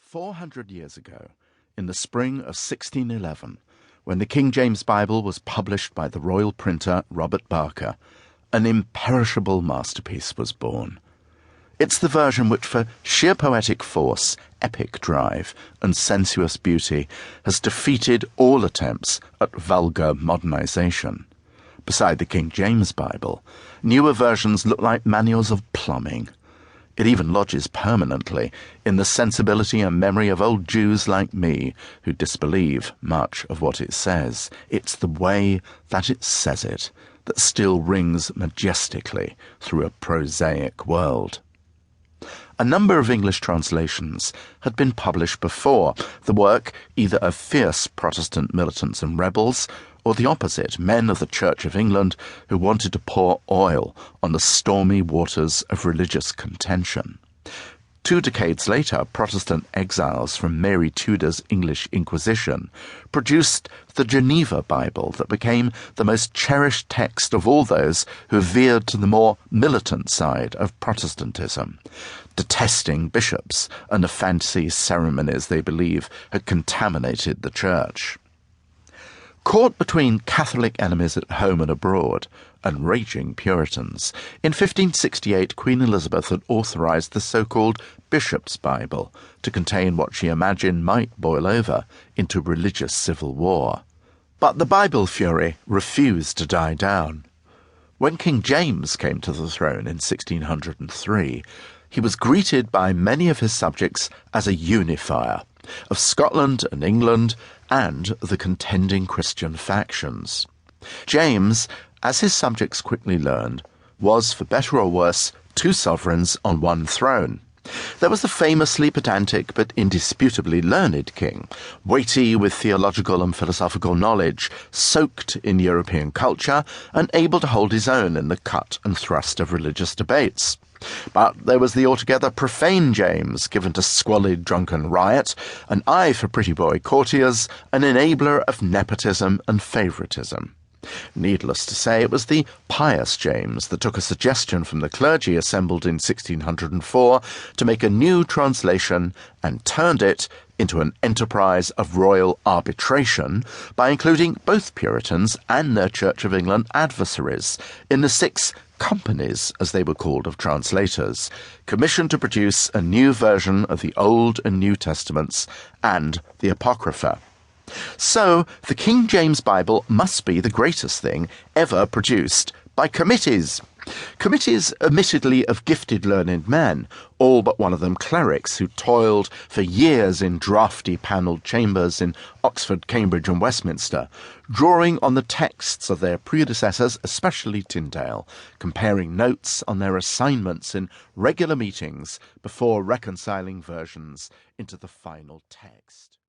400 years ago, in the spring of 1611, when the King James Bible was published by the royal printer Robert Barker, an imperishable masterpiece was born. It's the version which, for sheer poetic force, epic drive, and sensuous beauty, has defeated all attempts at vulgar modernization. Beside the King James Bible, newer versions look like manuals of plumbing. It even lodges permanently in the sensibility and memory of old Jews like me who disbelieve much of what it says. It's the way that it says it that still rings majestically through a prosaic world. A number of English translations had been published before, the work either of fierce Protestant militants and rebels, or the opposite, men of the Church of England who wanted to pour oil on the stormy waters of religious contention. 2 decades later, Protestant exiles from Mary Tudor's English Inquisition produced the Geneva Bible that became the most cherished text of all those who veered to the more militant side of Protestantism, detesting bishops and the fancy ceremonies they believe had contaminated the Church. Caught between Catholic enemies at home and abroad and raging Puritans, in 1568 Queen Elizabeth had authorized the so-called Bishop's Bible to contain what she imagined might boil over into religious civil war. But the Bible fury refused to die down. When King James came to the throne in 1603, he was greeted by many of his subjects as a unifier of Scotland and England and the contending Christian factions. James, as his subjects quickly learned, was, for better or worse, 2 sovereigns on one throne. There was the famously pedantic but indisputably learned king, weighty with theological and philosophical knowledge, soaked in European culture, and able to hold his own in the cut and thrust of religious debates. But there was the altogether profane James, given to squalid drunken riot, an eye for pretty boy courtiers, an enabler of nepotism and favouritism. Needless to say, it was the pious James that took a suggestion from the clergy assembled in 1604 to make a new translation and turned it into an enterprise of royal arbitration by including both Puritans and their Church of England adversaries in the 6 companies, as they were called, of translators, commissioned to produce a new version of the Old and New Testaments and the Apocrypha. So, the King James Bible must be the greatest thing ever produced by committees. Committees admittedly of gifted learned men, all but one of them clerics who toiled for years in draughty panelled chambers in Oxford, Cambridge and Westminster, drawing on the texts of their predecessors, especially Tyndale, comparing notes on their assignments in regular meetings before reconciling versions into the final text.